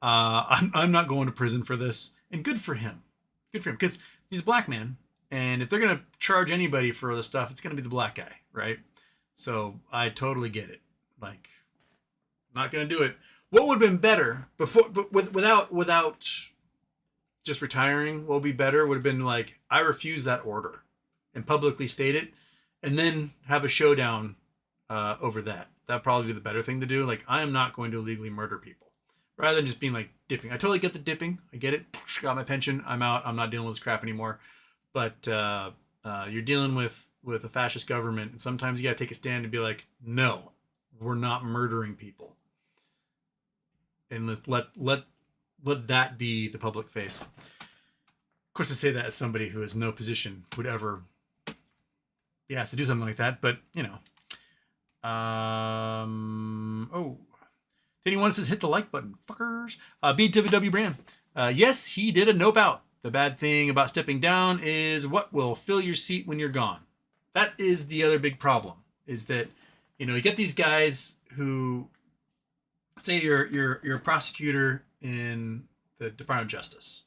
I'm not going to prison for this." And good for him. Good for him, because he's a black man, and if they're going to charge anybody for this stuff, it's going to be the black guy, right? So I totally get it. Like, not going to do it. What would have been better before, but without just retiring? What would be better would have been like, I refuse that order, and publicly state it, and then have a showdown over that. That'd probably be the better thing to do. Like, I am not going to illegally murder people, rather than just being like dipping. I totally get the dipping. I get it. Got my pension. I'm out. I'm not dealing with this crap anymore. But you're dealing with a fascist government, and sometimes you got to take a stand and be like, no, we're not murdering people, and let that be the public face. Of course, I say that as somebody who has no position would ever be asked to do something like that, but you know. Oh, anyone says hit the like button, fuckers. BWW brand. Yes, he did a nope out. The bad thing about stepping down is what will fill your seat when you're gone. That is the other big problem. Is that, you know, you get these guys who say you're a prosecutor in the Department of Justice.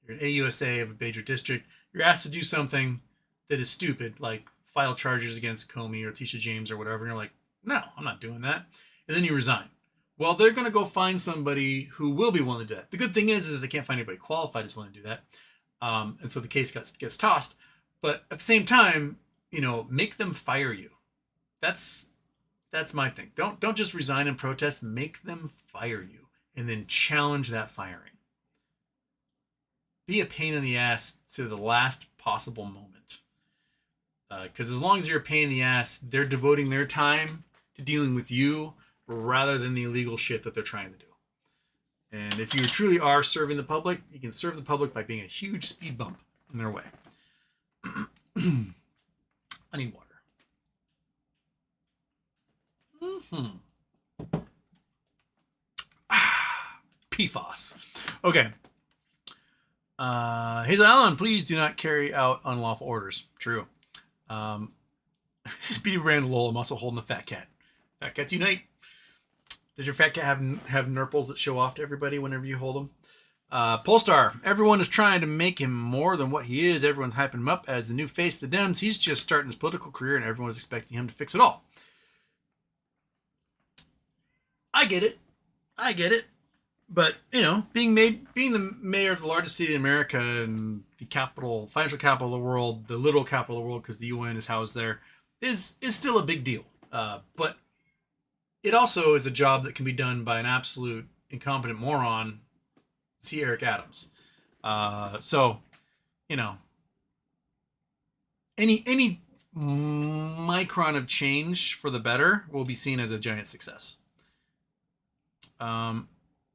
You're an AUSA of a major district. You're asked to do something that is stupid, like file charges against Comey or Tisha James or whatever. And you're like, no, I'm not doing that. And then you resign. Well, they're going to go find somebody who will be willing to do that. The good thing is that they can't find anybody qualified who's willing to do that. And so the case gets tossed. But at the same time, you know, make them fire you. That's my thing. Don't just resign and protest. Make them fire you, and then challenge that firing. Be a pain in the ass to the last possible moment. Because as long as you're a pain in the ass, they're devoting their time to dealing with you rather than the illegal shit that they're trying to do. And if you truly are serving the public, you can serve the public by being a huge speed bump in their way. I need water. PFAS. Okay. Hazel Allen, please do not carry out unlawful orders. True. Beauty brand lol. I'm also holding a fat cat. Fat cats unite. Does your fat cat have nurples that show off to everybody whenever you hold them? Polestar. Everyone is trying to make him more than what he is. Everyone's hyping him up as the new face of the Dems. He's just starting his political career, and everyone's expecting him to fix it all. I get it. But, you know, being the mayor of the largest city in America and the financial capital of the world, the literal capital of the world, because the UN is housed there, is still a big deal. But it also is a job that can be done by an absolute incompetent moron. See Eric Adams. So, you know, any micron of change for the better will be seen as a giant success.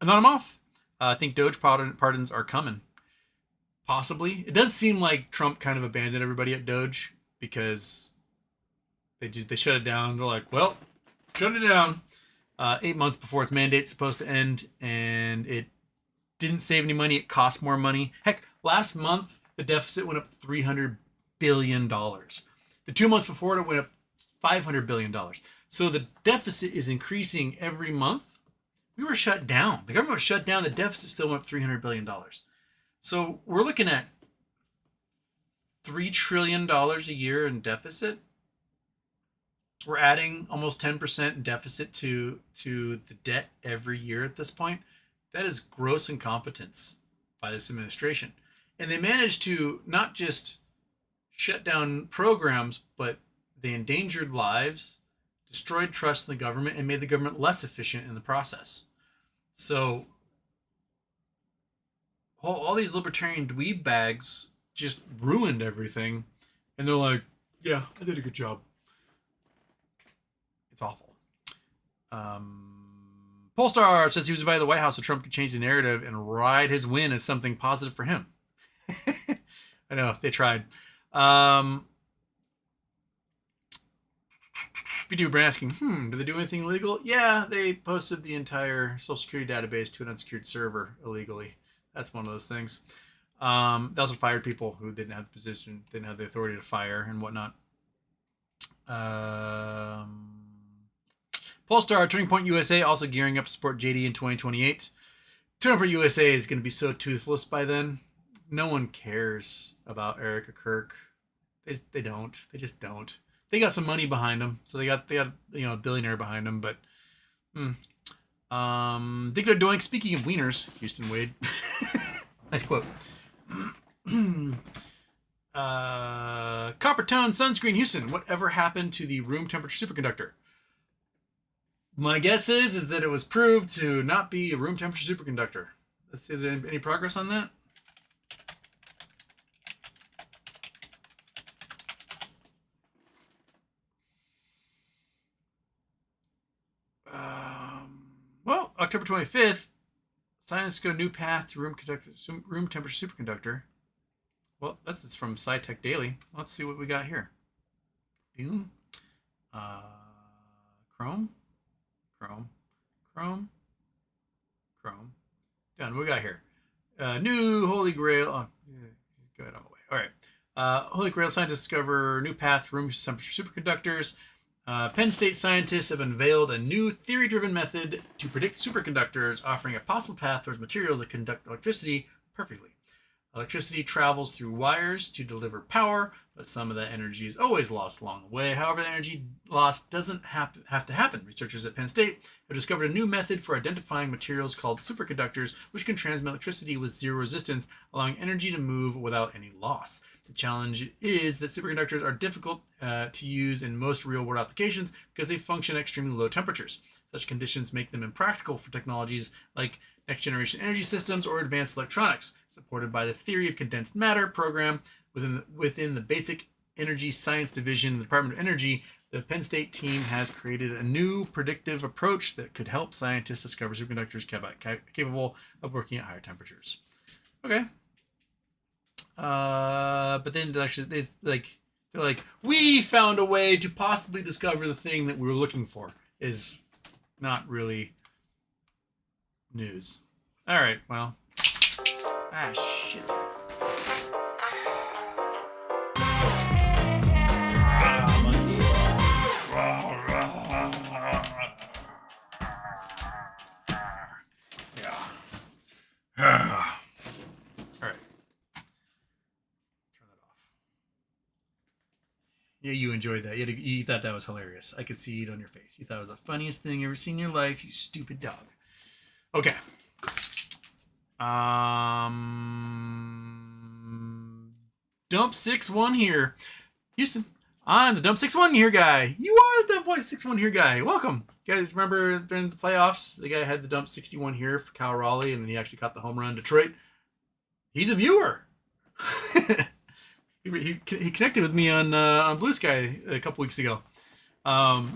Anonymous, I think Doge pardons are coming. Possibly. It does seem like Trump kind of abandoned everybody at Doge because they shut it down. They're like, well, shut it down 8 months before its mandate's supposed to end, and it didn't save any money. It cost more money. Heck, last month the deficit went up $300 billion. The 2 months before it went up $500 billion. So the deficit is increasing every month. We were shut down. The government was shut down. The deficit still went up $300 billion. So we're looking at $3 trillion a year in deficit. We're adding almost 10% in deficit to the debt every year at this point. That is gross incompetence by this administration. And they managed to not just shut down programs, but they endangered lives, destroyed trust in the government, and made the government less efficient in the process. So all these libertarian dweeb bags just ruined everything. And they're like, yeah, I did a good job. It's awful. Polestar says he was invited to the White House so Trump could change the narrative and ride his win as something positive for him. I know, they tried. BD Brand asking, do they do anything illegal? Yeah, they posted the entire Social Security database to an unsecured server illegally. That's one of those things. They also fired people who didn't have the position, didn't have the authority to fire and whatnot. Polestar, Turning Point USA, also gearing up to support JD in 2028. Turning Point USA is going to be so toothless by then. No one cares about Eric or Kirk. They don't. They just don't. They got some money behind them, so they got a billionaire behind them. But think they're doing. Speaking of wieners, Houston Wade. Nice quote. Copper tone sunscreen, Houston. Whatever happened to the room temperature superconductor? My guess is that it was proved to not be a room temperature superconductor. Let's see, is there any progress on that? Well, October 25th, scientists go new path to room temperature superconductor. Well, that's from SciTech Daily. Let's see what we got here. Boom. Chrome. Done. What we got here? New Holy Grail. Oh, go ahead, I'm away. All right. Holy Grail scientists discover new path to room temperature superconductors. Penn State scientists have unveiled a new theory-driven method to predict superconductors, offering a possible path towards materials that conduct electricity perfectly. Electricity travels through wires to deliver power, but some of that energy is always lost along the way. However, the energy loss doesn't have to happen. Researchers at Penn State have discovered a new method for identifying materials called superconductors, which can transmit electricity with zero resistance, allowing energy to move without any loss. The challenge is that superconductors are difficult to use in most real-world applications because they function at extremely low temperatures. Such conditions make them impractical for technologies like next-generation energy systems or advanced electronics. Supported by the Theory of Condensed Matter program within the Basic Energy Science Division of the Department of Energy, the Penn State team has created a new predictive approach that could help scientists discover superconductors capable of working at higher temperatures. Okay. But then actually, they're like, we found a way to possibly discover the thing that we were looking for. Is not really news. All right, well. Ah, shit. Yeah. All right. Turn that off. Yeah, you enjoyed that. You thought that was hilarious. I could see it on your face. You thought it was the funniest thing you ever seen in your life, you stupid dog. Okay. Dump 6-1 here. Houston, I'm the Dump 6-1 here guy. You are the Dump 6-1 here guy. Welcome. You guys remember during the playoffs, the guy had the Dump 61 here for Cal Raleigh, and then he actually caught the home run in Detroit. He's a viewer. he connected with me on Blue Sky a couple weeks ago. Trying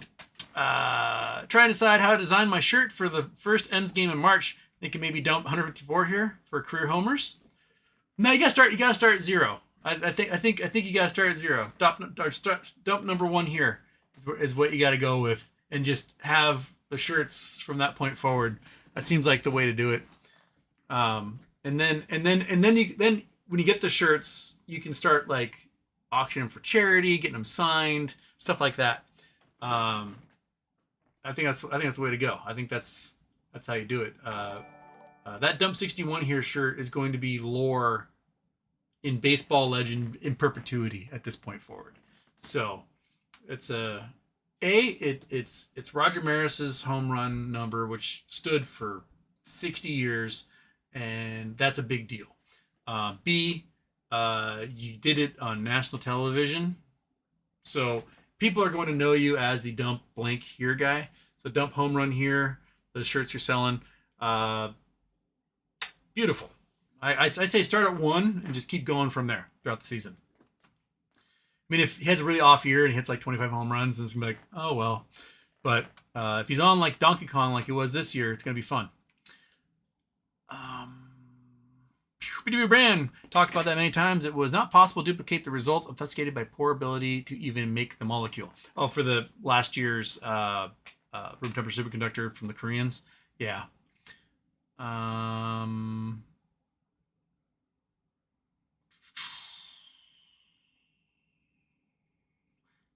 to decide how to design my shirt for the first M's game in March. Thinking maybe dump 154 here for career homers. No, you gotta start at zero. I think you gotta start at zero. Dump number 1 here is what you gotta go with, and just have the shirts from that point forward. That seems like the way to do it. And then when you get the shirts, you can start like auctioning for charity, getting them signed, stuff like that. I think that's the way to go. I think that's how you do it. That Dump 61 here shirt is going to be lore in baseball legend in perpetuity at this point forward. So it's it's Roger Maris's home run number, which stood for 60 years, and that's a big deal. B, you did it on national television, so people are going to know you as the Dump blank here guy. So Dump home run here, the shirts you're selling. Beautiful. I say start at 1 and just keep going from there throughout the season. I mean, if he has a really off year and he hits like 25 home runs, then it's going to be like, oh, well. But if he's on like Donkey Kong like it was this year, it's going to be fun. BW Brand talked about that many times. It was not possible to duplicate the results obfuscated by poor ability to even make the molecule. Oh, for the last year's room temperature superconductor from the Koreans. Yeah.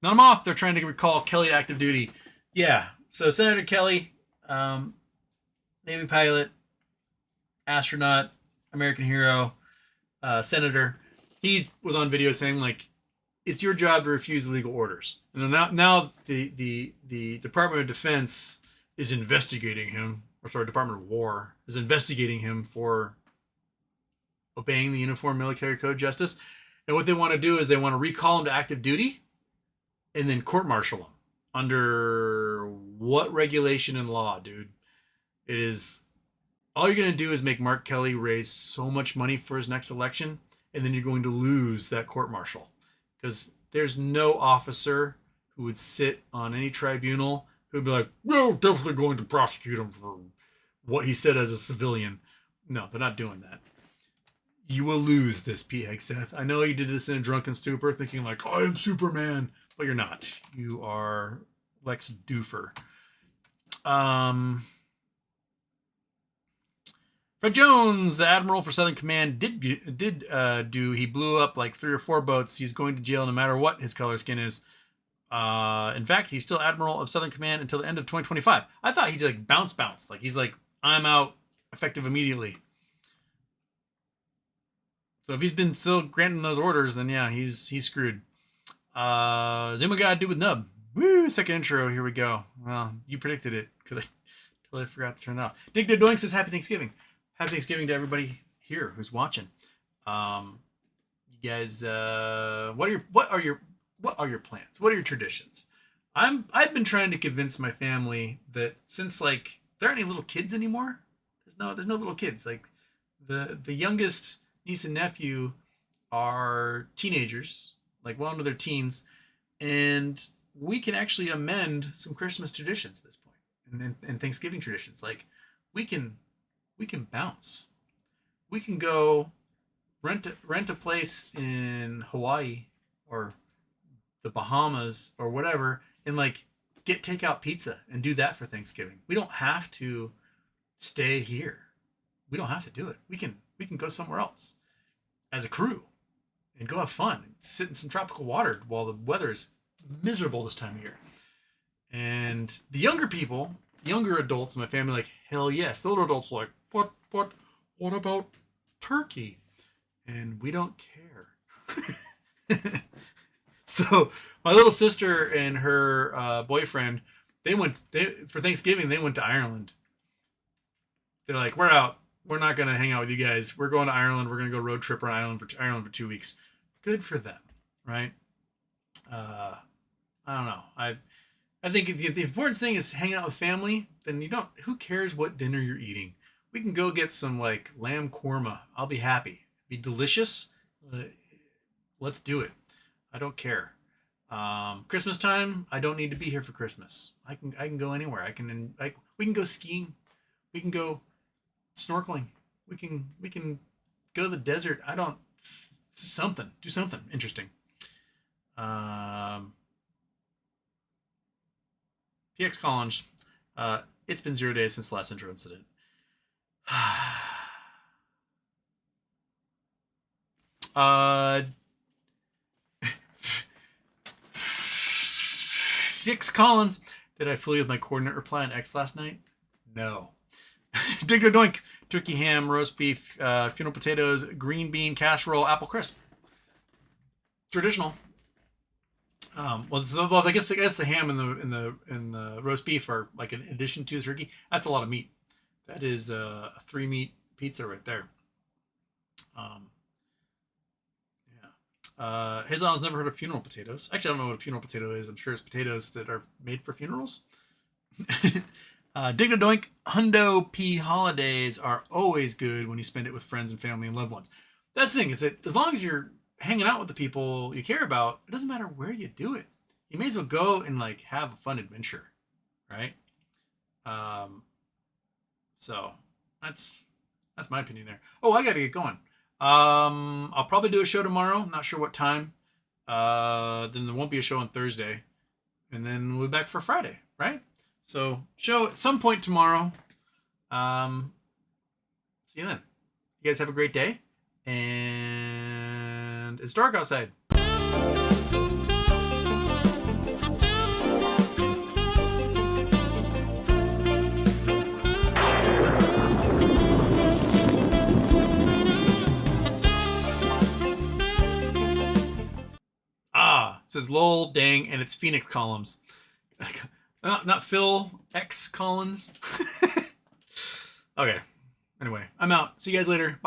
Not I'm off. They're trying to recall Kelly to active duty. Yeah. So Senator Kelly, Navy pilot, astronaut, American hero, senator. He was on video saying like, it's your job to refuse illegal orders. And now the Department of Defense is investigating him, or sorry, Department of War is investigating him for obeying the Uniform Military Code Justice. And what they want to do is they want to recall him to active duty and then court-martial him. Under what regulation and law, dude? It is... All you're going to do is make Mark Kelly raise so much money for his next election, and then you're going to lose that court-martial. Because there's no officer who would sit on any tribunal who'd be like, we're definitely going to prosecute him for what he said as a civilian. No, they're not doing that. You will lose this, Pete Hegseth. I know you did this in a drunken stupor, thinking like, I am Superman. But you're not. You are Lex Doofer. Fred Jones, the admiral for Southern Command, he blew up like 3 or 4 boats. He's going to jail no matter what his color skin is. In fact, he's still admiral of Southern Command until the end of 2025. I thought he'd like bounce. Like he's like, I'm out, effective immediately. So if he's been still granting those orders, then yeah, he's screwed. Zima got to do with Nub. Woo, second intro. Here we go. Well, you predicted it because I totally forgot to turn it off. Dig the Doink says Happy Thanksgiving. Happy Thanksgiving to everybody here who's watching. You guys, what are your plans? What are your traditions? I've been trying to convince my family that since like there aren't any little kids anymore. There's no little kids. Like the youngest niece and nephew are teenagers, like well into their teens, and we can actually amend some Christmas traditions at this point, and Thanksgiving traditions. Like we can bounce. We can go rent a place in Hawaii or the Bahamas or whatever, and like get takeout pizza and do that for Thanksgiving. We don't have to stay here. We don't have to do it. We can go somewhere else as a crew and go have fun and sit in some tropical water while the weather is miserable this time of year. And the younger adults in my family like, hell yes. The older adults are like, what about turkey? And we don't care. So my little sister and her boyfriend, for Thanksgiving, they went to Ireland. They're like, we're out. We're not going to hang out with you guys. We're going to Ireland. We're going to go road trip around Ireland for 2 weeks. Good for them, right? I don't know. I think if the important thing is hanging out with family, then who cares what dinner you're eating? We can go get some like lamb korma. I'll be happy. Be delicious. Let's do it. I don't care. Christmas time, I don't need to be here for Christmas. I can go anywhere. We can go skiing. We can go snorkeling. We can go to the desert. Do something interesting. PX Collins, it's been 0 days since the last intro incident. Fix Collins, did I fool you with my coordinate reply on X last night? No. Digger Doink, turkey ham, roast beef, funeral potatoes, green bean casserole, apple crisp. Traditional. Well, I guess the ham and the roast beef are like an addition to the turkey. That's a lot of meat. That is a 3-meat pizza right there. Yeah. Hazel's never heard of funeral potatoes. Actually, I don't know what a funeral potato is. I'm sure it's potatoes that are made for funerals. Digna Doink, Hundo P holidays are always good when you spend it with friends and family and loved ones. That's the thing, is that as long as you're hanging out with the people you care about, it doesn't matter where you do it. You may as well go and like have a fun adventure, right? So that's my opinion there. Oh, I gotta get going. I'll probably do a show tomorrow. Not sure what time. Then there won't be a show on Thursday, and then we'll be back for Friday, right? So show at some point tomorrow. See you then. You guys have a great day, and it's dark outside. says lol, dang, and it's Phoenix columns. Not Phil X Collins. Okay. Anyway, I'm out. See you guys later. Bye.